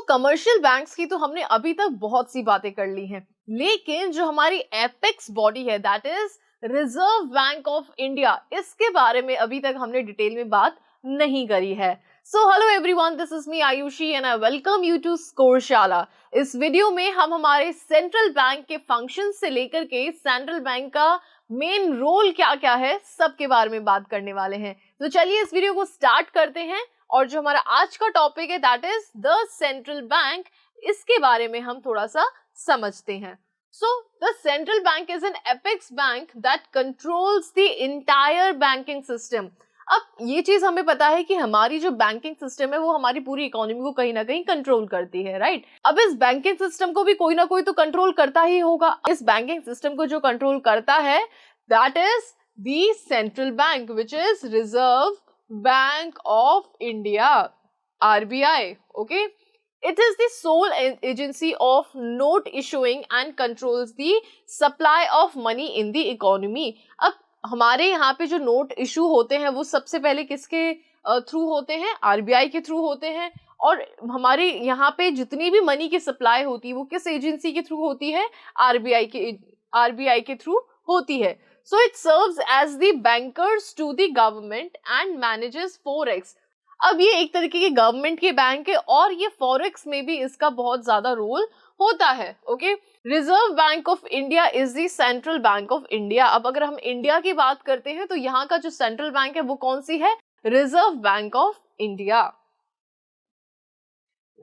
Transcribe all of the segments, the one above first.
Commercial banks की तो हमने अभी तक बहुत सी बातें कर ली हैं, लेकिन जो हमारी एपेक्स बॉडी है, that is reserve bank of India, इसके बारे में अभी तक हमने डिटेल में बात नहीं करी है। Hello everyone, this is me Ayushi and I welcome you to Scoreshala. इस वीडियो में हम हमारे सेंट्रल बैंक के फंक्शन से लेकर के सेंट्रल बैंक का मेन रोल क्या क्या है, सबके बारे में बात करने वाले हैं। तो चलिए इस वीडियो को स्टार्ट करते हैं। और जो हमारा आज का टॉपिक है that is the central bank, इसके बारे में हम थोड़ा सा समझते हैं। The central bank is an apex bank that controls the entire banking system. अब ये चीज हमें पता है कि हमारी जो बैंकिंग सिस्टम है वो हमारी पूरी इकोनॉमी को कहीं ना कहीं कंट्रोल करती है, राइट। अब इस बैंकिंग सिस्टम को भी कोई ना कोई तो कंट्रोल करता ही होगा। इस बैंकिंग सिस्टम को जो कंट्रोल करता है that is the central bank, which is reserve Bank of India, RBI, okay? It is the sole agency of note issuing and controls the supply of money in the economy. अब हमारे यहाँ पे जो note issue होते हैं वो सबसे पहले किसके थ्रू होते हैं? RBI के थ्रू होते हैं। और हमारे यहाँ पे जितनी भी मनी की सप्लाई होती है वो किस एजेंसी के थ्रू होती है? RBI के थ्रू होती है। So it serves as the bankers to the government and manages forex. अब ये एक तरीके के गवर्नमेंट के बैंक है और ये फॉरेक्स में भी इसका बहुत ज्यादा रोल होता है, okay. Reserve bank of India is the central bank of India. अब अगर हम इंडिया की बात करते हैं तो यहाँ का जो सेंट्रल बैंक है वो कौन सी है? Reserve bank of India.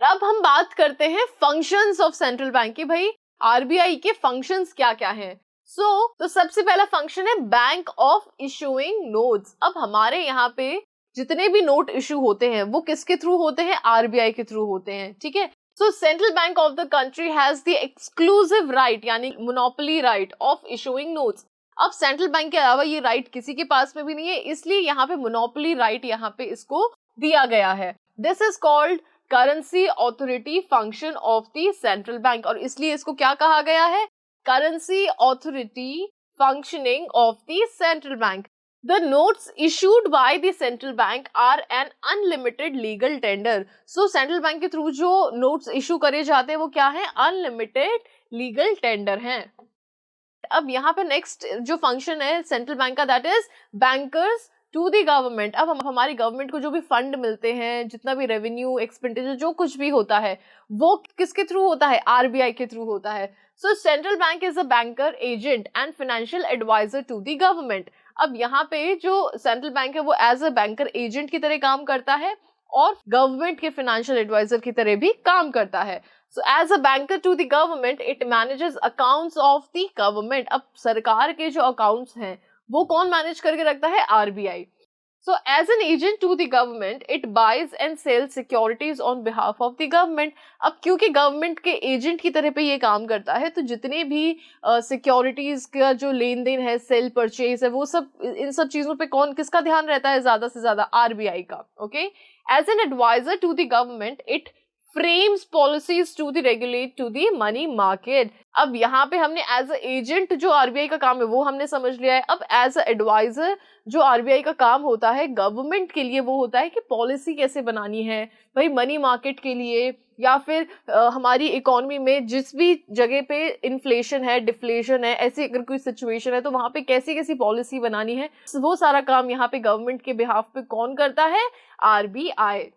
अब हम बात करते हैं फंक्शंस ऑफ सेंट्रल बैंक की। भाई आरबीआई के फंक्शंस क्या क्या हैं? तो सबसे पहला फंक्शन है बैंक ऑफ इशूइंग नोट्स। अब हमारे यहाँ पे जितने भी नोट इशू होते हैं वो किसके थ्रू होते हैं? आरबीआई के थ्रू होते हैं, ठीक है। Central bank of the country has the exclusive right, यानी monopoly right of issuing notes. अब सेंट्रल बैंक के अलावा ये राइट किसी के पास में भी नहीं है, इसलिए यहाँ पे मोनोपोली राइट यहाँ पे इसको दिया गया है। This is called currency authority function of the central bank, और इसलिए इसको क्या कहा गया है? Currency authority functioning of the central bank. The notes issued by the central bank are an unlimited legal tender. Central bank के through जो notes issue करे जाते हैं वो क्या है? Unlimited legal tender हैं। अब यहाँ पे next जो function है central bank का that is bankers to the government। अब हम हमारी गवर्नमेंट को जो भी फंड मिलते हैं, जितना भी रेवेन्यू एक्सपेंडिचर जो कुछ भी होता है वो किसके थ्रू होता है? आरबीआई के थ्रू होता है। Central bank is a banker, agent and financial advisor to the government. अब यहाँ पे जो सेंट्रल बैंक है वो एज अ बैंकर एजेंट की तरह काम करता है और गवर्नमेंट के फाइनेंशियल एडवाइजर की तरह भी काम करता है। As a banker to the government it manages accounts of the government. अब सरकार के जो अकाउंट्स हैं वो कौन मैनेज करके रखता है? RBI. As an agent to the government, it buys and sells securities on behalf of the government. अब क्योंकि गवर्नमेंट के एजेंट की तरह पे ये काम करता है तो जितने भी सिक्योरिटीज का जो लेन देन है, सेल परचेज है, वो सब इन सब चीजों पे कौन किसका ध्यान रहता है? ज्यादा से ज्यादा आरबीआई का, okay. As an advisor to the government it frames policies to the regulate to the money market. अब यहाँ पे हमने एज अ एजेंट जो आरबीआई का काम है वो हमने समझ लिया है। अब एज अ एडवाइजर जो आरबीआई का काम होता है गवर्नमेंट के लिए वो होता है कि पॉलिसी कैसे बनानी है भाई मनी मार्केट के लिए, या फिर हमारी इकोनॉमी में जिस भी जगह पे इन्फ्लेशन है, डिफ्लेशन है, ऐसी अगर कोई सिचुएशन है तो वहां पे कैसी कैसी पॉलिसी बनानी है, वो सारा काम यहाँ पे गवर्नमेंट के बिहाफ पे कौन करता है? RBI.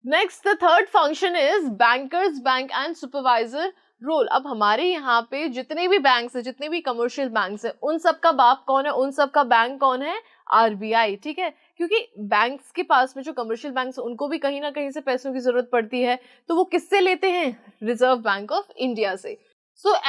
Next the third function is bankers bank and supervisor role. अब हमारे यहाँ पे जितने भी बैंक्स हैं, जितने भी कमर्शियल बैंक्स हैं, उन सब का बाप कौन है? उन सब का बैंक कौन है? आरबीआई, ठीक है। क्योंकि बैंक्स के पास में जो कमर्शियल बैंक्स हैं उनको भी कहीं ना कहीं से पैसों की जरूरत पड़ती है, तो वो किससे लेते हैं? रिजर्व बैंक ऑफ इंडिया से।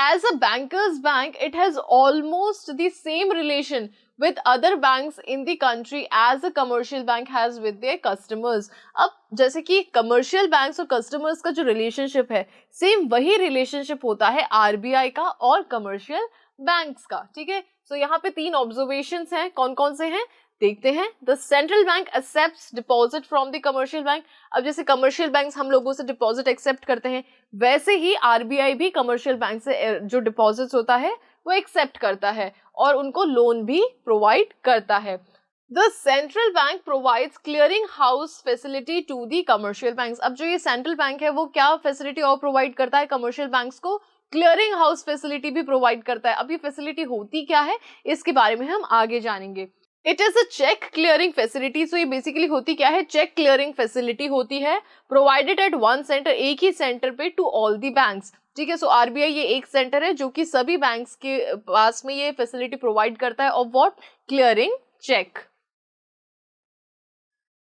As a bankers bank, it has almost the same relation with other banks in the country as a commercial bank has with their customers. अब जैसे कि कमर्शियल बैंक्स और कस्टमर्स का जो relationship है, same वही relationship होता है आरबीआई का और कमर्शियल बैंक्स का, ठीक है। यहाँ पे 3 ऑब्जर्वेशंस हैं, कौन कौन से हैं देखते हैं। The central bank accepts deposit from the commercial bank. अब जैसे कमर्शियल बैंक्स हम लोगों से डिपॉजिट एक्सेप्ट करते हैं, वैसे ही आरबीआई भी कमर्शियल बैंक से जो डिपॉजिट्स होता है वो एक्सेप्ट करता है और उनको लोन भी प्रोवाइड करता है। The central bank provides clearing house facility to the commercial banks. अब जो ये सेंट्रल बैंक है वो क्या फैसिलिटी और प्रोवाइड करता है कमर्शियल बैंक्स को? क्लियरिंग हाउस फैसिलिटी भी प्रोवाइड करता है। अब ये फैसिलिटी होती क्या है इसके बारे में हम आगे जानेंगे। It is a cheque clearing facility. So ये बेसिकली होती क्या है? चेक क्लियरिंग फैसिलिटी होती है, प्रोवाइडेड एट वन सेंटर, एक ही सेंटर पे, टू ऑल दी बैंक्स। ठीक है, सो आरबीआई ये एक सेंटर है जो कि सभी बैंक्स के पास में ये फैसिलिटी प्रोवाइड करता है of what? Clearing cheque.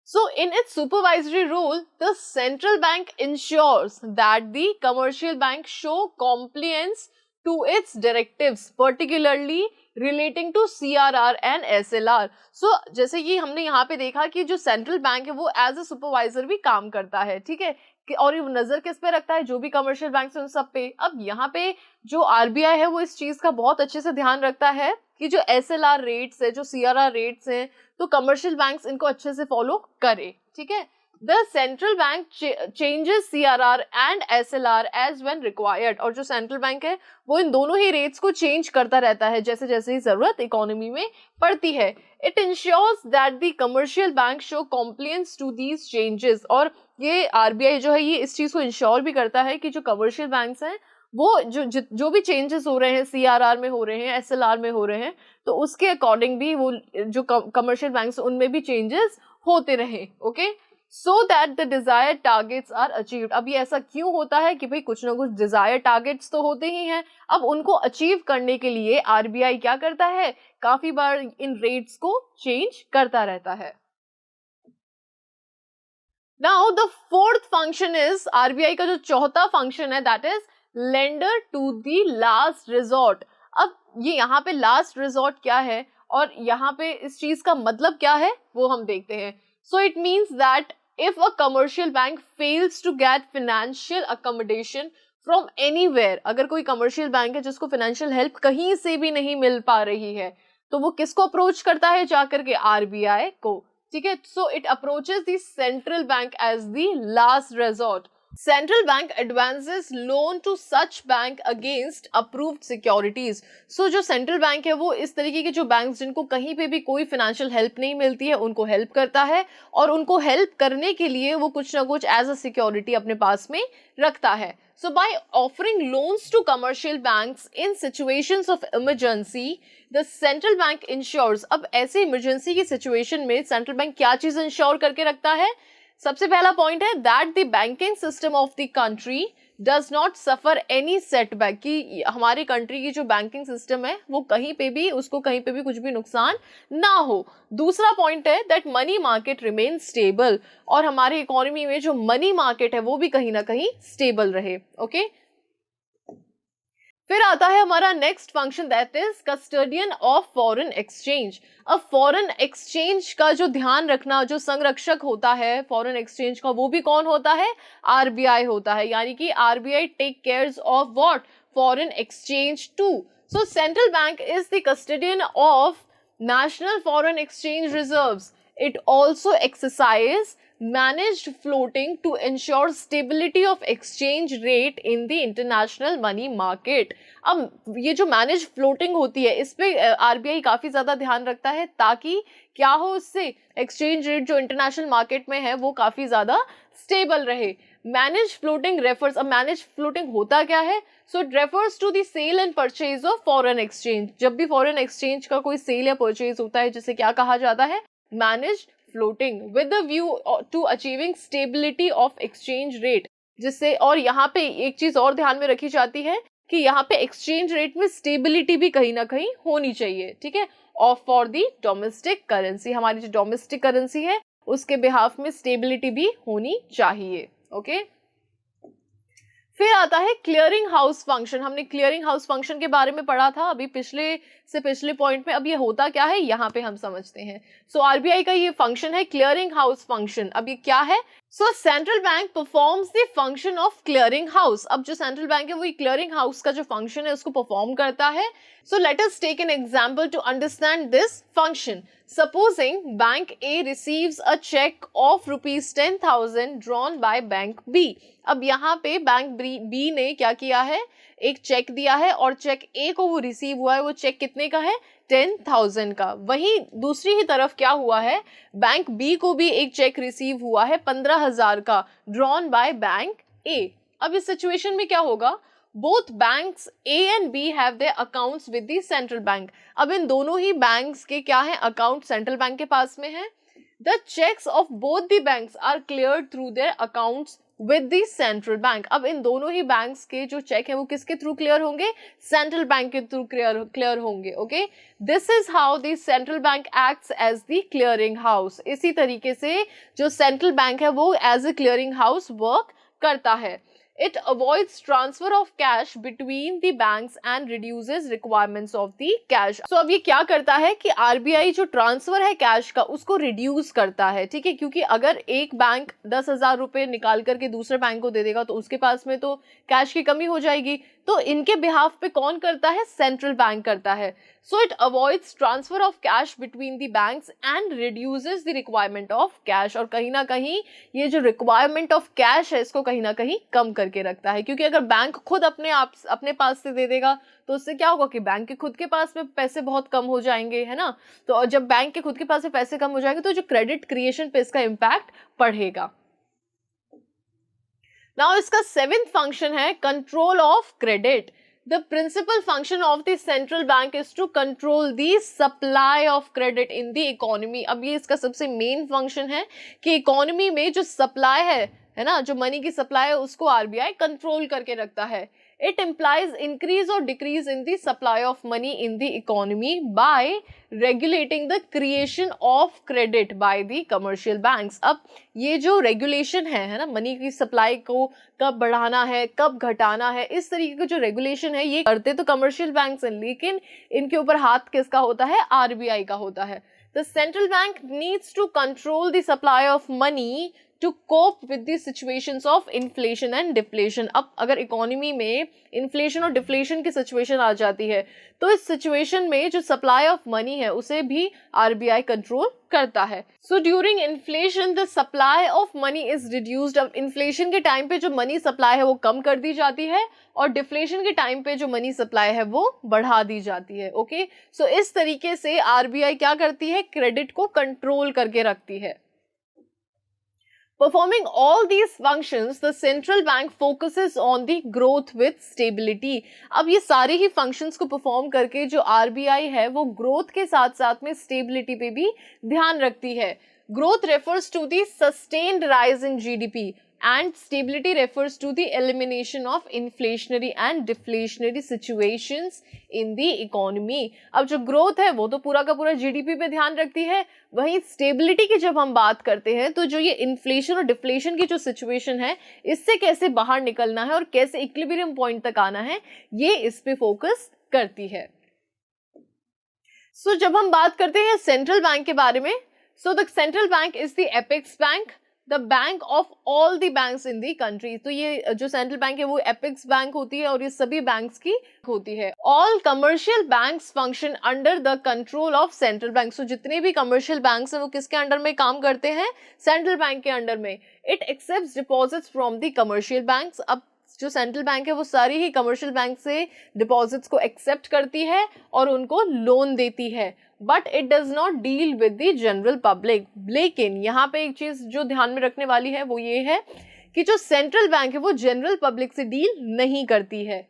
So in its supervisory role, the central bank ensures that the commercial bank show compliance to its directives, particularly relating to CRR and SLR. So जैसे कि हमने यहाँ पे देखा कि जो सेंट्रल बैंक है वो एज अ सुपरवाइजर भी काम करता है, ठीक है, और ये नजर किस पे रखता है? जो भी कमर्शियल बैंक है उन सब पे। अब यहाँ पे जो आरबीआई है वो इस चीज का बहुत अच्छे से ध्यान रखता है कि जो SLR रेट्स है, जो CRR रेट्स हैं, तो कमर्शियल बैंक्स इनको अच्छे से फॉलो करे, ठीक है। The central bank changes CRR and SLR as when required. और जो सेंट्रल बैंक है वो इन दोनों ही रेट्स को चेंज करता रहता है जैसे जैसे ही जरूरत इकोनॉमी में पड़ती है। It ensures that the commercial bank show compliance to these changes. और ये आरबीआई जो है ये इस चीज को इंश्योर भी करता है कि जो कमर्शियल बैंक्स हैं वो जो भी चेंजेस हो रहे हैं, CRR में हो रहे हैं, SLR में हो रहे हैं, तो उसके अकॉर्डिंग भी वो जो कमर्शियल बैंक्स उनमें भी चेंजेस होते रहे, okay, so that the desired targets are achieved. अब ये ऐसा क्यों होता है कि भाई कुछ ना कुछ डिजायर्ड टारगेट्स तो होते ही हैं, अब उनको अचीव करने के लिए आरबीआई क्या करता है? काफी बार इन रेट्स को चेंज करता रहता है। Now the fourth function is, RBI का जो चौथा फंक्शन है that is lender to the last resort. अब ये यहाँ पे लास्ट रिजॉर्ट क्या है और यहाँ पे इस चीज का मतलब क्या है वो हम देखते हैं। So it means that if a commercial bank fails to get financial accommodation from anywhere, अगर कोई कमर्शियल बैंक है जिसको फाइनेंशियल हेल्प कहीं से भी नहीं मिल पा रही है तो वो किसको अप्रोच करता है? जाकर के आरबीआई को, ठीक है। So it approaches the central bank as the last resort. Central bank advances loan to such bank against approved securities. So जो सेंट्रल बैंक है वो इस तरीके के जो बैंक्स जिनको कहीं पे भी कोई फाइनेंशियल हेल्प नहीं मिलती है उनको हेल्प करता है, और उनको हेल्प करने के लिए वो कुछ ना कुछ एज अ सिक्योरिटी अपने पास में रखता है। So by offering loans to commercial banks in situations of emergency, the central bank ensures, अब ऐसे इमरजेंसी की सिचुएशन में सेंट्रल बैंक क्या चीज इंश्योर करके रखता है? सबसे पहला पॉइंट है that the banking system of the country does not suffer any setback, कि हमारी कंट्री की जो बैंकिंग सिस्टम है वो कहीं पे भी, उसको कहीं पे भी कुछ भी नुकसान ना हो। दूसरा पॉइंट है that money market remain stable, और हमारी इकोनॉमी में जो मनी मार्केट है वो भी कहीं ना कहीं स्टेबल रहे, ओके। फिर आता है हमारा next function that is custodian of foreign exchange. अब फॉरेन एक्सचेंज का जो ध्यान रखना, जो संरक्षक होता है फॉरेन एक्सचेंज का, वो भी कौन होता है? आरबीआई होता है। यानी कि RBI take cares of what? Foreign exchange too. So central bank is the custodian of national foreign exchange reserves. It also exercise managed floating to ensure stability of exchange rate in the international money market। अब ये जो manage floating होती है इस पे RBI काफी ज्यादा ध्यान रखता है ताकि क्या हो, उससे एक्सचेंज रेट जो इंटरनेशनल मार्केट में है वो काफी ज्यादा स्टेबल रहे। मैनेज फ्लोटिंग रेफर्स, अब मैनेज फ्लोटिंग होता क्या है? So it refers to the sale and purchase of foreign exchange. जब भी फॉरेन एक्सचेंज का कोई सेल या परचेज होता है जिसे क्या कहा जाता है? Manage floating with the view to achieving stability of exchange rate, जिससे, और यहाँ पे एक चीज और ध्यान में रखी जाती है कि यहाँ पे एक्सचेंज रेट में स्टेबिलिटी भी कहीं ना कहीं होनी चाहिए, ठीक है, of for the domestic currency. हमारी जो डोमेस्टिक करेंसी है उसके बिहाफ में स्टेबिलिटी भी होनी चाहिए, ओके। फिर आता है क्लियरिंग हाउस फंक्शन। हमने क्लियरिंग हाउस फंक्शन के बारे में पढ़ा था अभी पिछले पॉइंट में। अब ये होता क्या है यहाँ पे हम समझते हैं। सो आरबीआई का ये फंक्शन है क्लियरिंग हाउस फंक्शन। अब ये क्या है? सो central bank performs the function of clearing house. अब जो सेंट्रल बैंक है वो क्लियरिंग हाउस का जो फंक्शन है उसको परफॉर्म करता है। So let us take an example to understand this function. Supposing Bank A receives a check of rupees 10,000 drawn by Bank B। अब यहाँ पे बैंक B ने क्या किया है? एक चेक दिया है और चेक A को वो रिसीव हुआ है। वो चेक कितने का है? 10,000 का। वहीं दूसरी ही तरफ क्या हुआ है, बैंक बी को भी एक चेक रिसीव हुआ है 15,000 का, ड्रॉन बाय बैंक ए। अब इस सिचुएशन में क्या होगा, both banks A and B have their accounts with the central bank. अब इन दोनों ही बैंक्स के क्या है, अकाउंट सेंट्रल बैंक के पास में है। The cheques of both the banks are cleared through their accounts with the central bank. अब इन दोनों ही बैंक्स के जो चेक है वो किसके थ्रू क्लियर होंगे, सेंट्रल बैंक के थ्रू क्लियर होंगे। Okay, this is how the central bank acts as the clearing house. इसी तरीके से जो सेंट्रल बैंक है वो as a clearing house work करता है। It avoids transfer of cash between the banks and reduces requirements of the cash. So अब ये क्या करता है कि RBI जो ट्रांसफर है कैश का उसको रिड्यूस करता है, ठीक है, क्योंकि अगर एक बैंक 10,000 रुपए निकाल करके दूसरे बैंक को दे देगा तो उसके पास में तो कैश की कमी हो जाएगी। तो इनके बिहाफ पे कौन करता है, सेंट्रल बैंक करता है। So it avoids transfer of cash between the banks and reduces the requirement of cash. और कहीं ना कहीं ये जो रिक्वायरमेंट ऑफ कैश है इसको कहीं ना कहीं कम करके रखता है, क्योंकि अगर बैंक खुद अपने पास से दे देगा तो उससे क्या होगा कि बैंक के खुद के पास में पैसे बहुत कम हो जाएंगे, है ना। तो जब बैंक के खुद के पास में पैसे कम हो जाएंगे तो जो क्रेडिट क्रिएशन पे इसका इम्पैक्ट पड़ेगा। नाउ इसका 7th फंक्शन है control of credit. The principal function of the central bank is to control the supply of credit in the economy। अब ये इसका सबसे मेन फंक्शन है कि इकोनॉमी में जो सप्लाई है ना, जो मनी की सप्लाई है उसको आरबीआई कंट्रोल करके रखता है। It implies increase or decrease in the supply of money in the economy by regulating the creation of credit by the commercial banks। अब ये जो रेगुलेशन है ना, मनी की सप्लाई को कब बढ़ाना है कब घटाना है, इस तरीके का जो रेगुलेशन है ये करते तो कमर्शियल बैंक्स हैं, लेकिन इनके ऊपर हाथ किसका होता है, आरबीआई का होता है। The central bank needs to control the supply of money to cope with the situations of inflation and deflation। अब अगर इकोनॉमी में इन्फ्लेशन और डिफ्लेशन की सिचुएशन आ जाती है तो इस सिचुएशन में जो सप्लाई ऑफ मनी है उसे भी आरबीआई कंट्रोल करता है। So during inflation the supply of money is reduced. अब इन्फ्लेशन के टाइम पे जो मनी सप्लाई है वो कम कर दी जाती है और डिफ्लेशन के टाइम पे जो मनी सप्लाई है वो बढ़ा दी जाती है। ओके, सो इस तरीके से आरबीआई क्या करती है, क्रेडिट को कंट्रोल करके रखती है। Performing all these functions, the central bank focuses on the growth with stability। अब ये सारे ही functions को perform करके जो RBI है वो growth के साथ साथ में stability पे भी ध्यान रखती है। Growth refers to the sustained rise in GDP and stability refers to the elimination of inflationary and deflationary situations in the economy। अब जो growth है वो तो पूरा का पूरा GDP पे ध्यान रखती है, वहीं stability की जब हम बात करते हैं तो जो ये inflation और deflation की जो situation है इससे कैसे बाहर निकलना है और कैसे equilibrium point तक आना है ये इस पे फोकस करती है। जब हम बात करते हैं सेंट्रल बैंक के बारे में, the central bank is the apex bank, the bank of all the banks in the country. तो ये जो सेंट्रल बैंक है वो एपेक्स बैंक होती है और ये सभी बैंक्स की होती है। All commercial banks function under the control of central bank. जितने भी कमर्शियल बैंक्स हैं वो किसके अंडर में काम करते हैं, सेंट्रल बैंक के अंडर में। It accepts deposits from the commercial banks. अब जो सेंट्रल बैंक है वो सारी ही कमर्शियल बैंक से डिपॉजिट्स को एक्सेप्ट करती है और उनको लोन देती है, but it does not deal with the general public. लेकिन यहाँ पे एक चीज जो ध्यान में रखने वाली है वो ये है कि जो सेंट्रल बैंक है वो जनरल पब्लिक से डील नहीं करती है।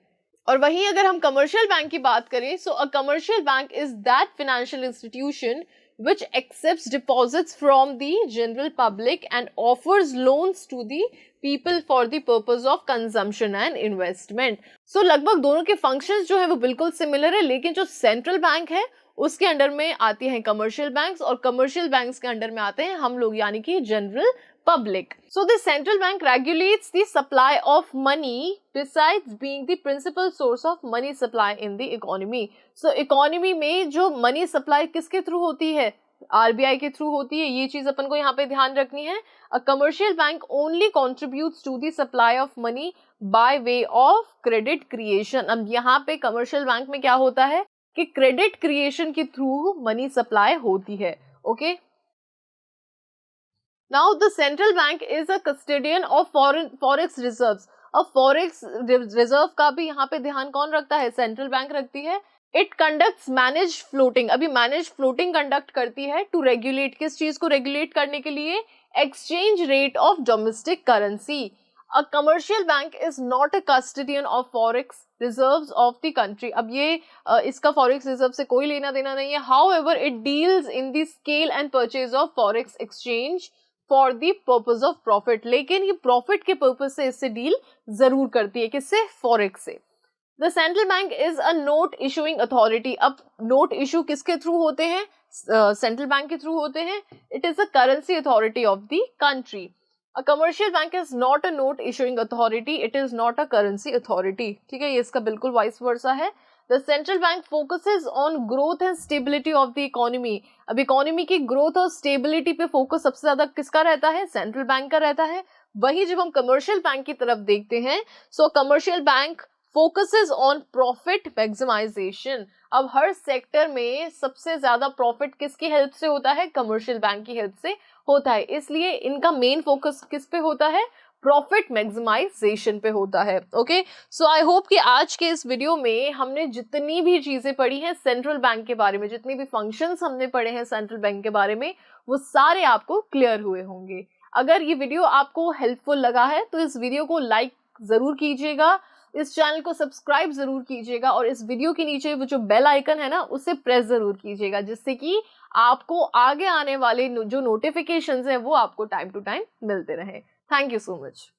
और वहीं अगर हम कमर्शियल बैंक की बात करें, अ commercial bank is that financial institution which accepts deposits from the general public and offers loans to the people for the purpose of consumption and investment। लगभग दोनों के functions जो है वो बिल्कुल similar है, लेकिन जो सेंट्रल बैंक है उसके अंडर में आती हैं कमर्शियल बैंक्स और कमर्शियल बैंक्स के अंडर में आते हैं हम लोग यानी कि general public। The central bank regulates the supply of money besides being the principal source of money supply in the economy। Economy में जो मनी सप्लाई किसके थ्रू होती है, आरबीआई के थ्रू होती है। ये चीज अपन को यहाँ पे ध्यान रखनी है। A commercial bank only contributes to the supply of money by way of credit creation. अब यहाँ पे कमर्शियल बैंक में क्या होता है कि क्रेडिट क्रिएशन के थ्रू मनी सप्लाई होती है। Okay, Now the central bank is a custodian of forex reserves। अब फॉरेक्स रिजर्व का भी यहाँ पे ध्यान कौन रखता है, सेंट्रल बैंक रखती है। इट कंडक्ट्स मैनेज फ्लोटिंग, अभी मैनेज फ्लोटिंग कंडक्ट करती है टू रेगुलेट, किस चीज को रेगुलेट करने के लिए, exchange rate of domestic currency. A commercial bank is not a custodian of forex reserves of the country. अब ये इसका फॉरेक्स रिजर्व से कोई लेना देना नहीं है। How ever it deals in the scale and purchase of forex exchange for the purpose of profit, लेकिन ये प्रॉफिट के पर्पज से इससे डील जरूर करती है, किससे, फॉरेक्स से। The central bank is a note issuing authority. अब नोट इशू किसके थ्रू होते हैं, सेंट्रल बैंक के थ्रू होते हैं। It is a currency authority of the country. A commercial bank is not a note issuing authority, it is not a currency authority. ठीक है, ये इसका बिल्कुल वाइस वर्सा है। The central bank focuses on growth and stability of the economy. अब economy की growth और stability पे फोकस सबसे ज्यादा किसका रहता है, सेंट्रल बैंक का रहता है। वहीं जब हम कमर्शियल बैंक की तरफ देखते हैं, so commercial bank focuses on profit maximisation. अब हर सेक्टर में सबसे ज्यादा प्रॉफिट किसकी हेल्प से होता है, कमर्शियल बैंक की हेल्प से होता है, इसलिए इनका मेन फोकस किस पे होता है, प्रॉफिट मैक्सिमाइजेशन पे होता है। ओके, सो आई होप कि आज के इस वीडियो में हमने जितनी भी चीजें पढ़ी हैं सेंट्रल बैंक के बारे में, जितनी भी फंक्शंस हमने पढ़े हैं सेंट्रल बैंक के बारे में, वो सारे आपको क्लियर हुए होंगे। अगर ये वीडियो आपको हेल्पफुल लगा है तो इस वीडियो को लाइक जरूर कीजिएगा, इस चैनल को सब्सक्राइब जरूर कीजिएगा और इस वीडियो के नीचे वो जो बेल आइकन है ना उसे प्रेस जरूर कीजिएगा, जिससे कि आपको आगे आने वाले जो नोटिफिकेशंस हैं वो आपको टाइम टू टाइम मिलते रहे। Thank you so much.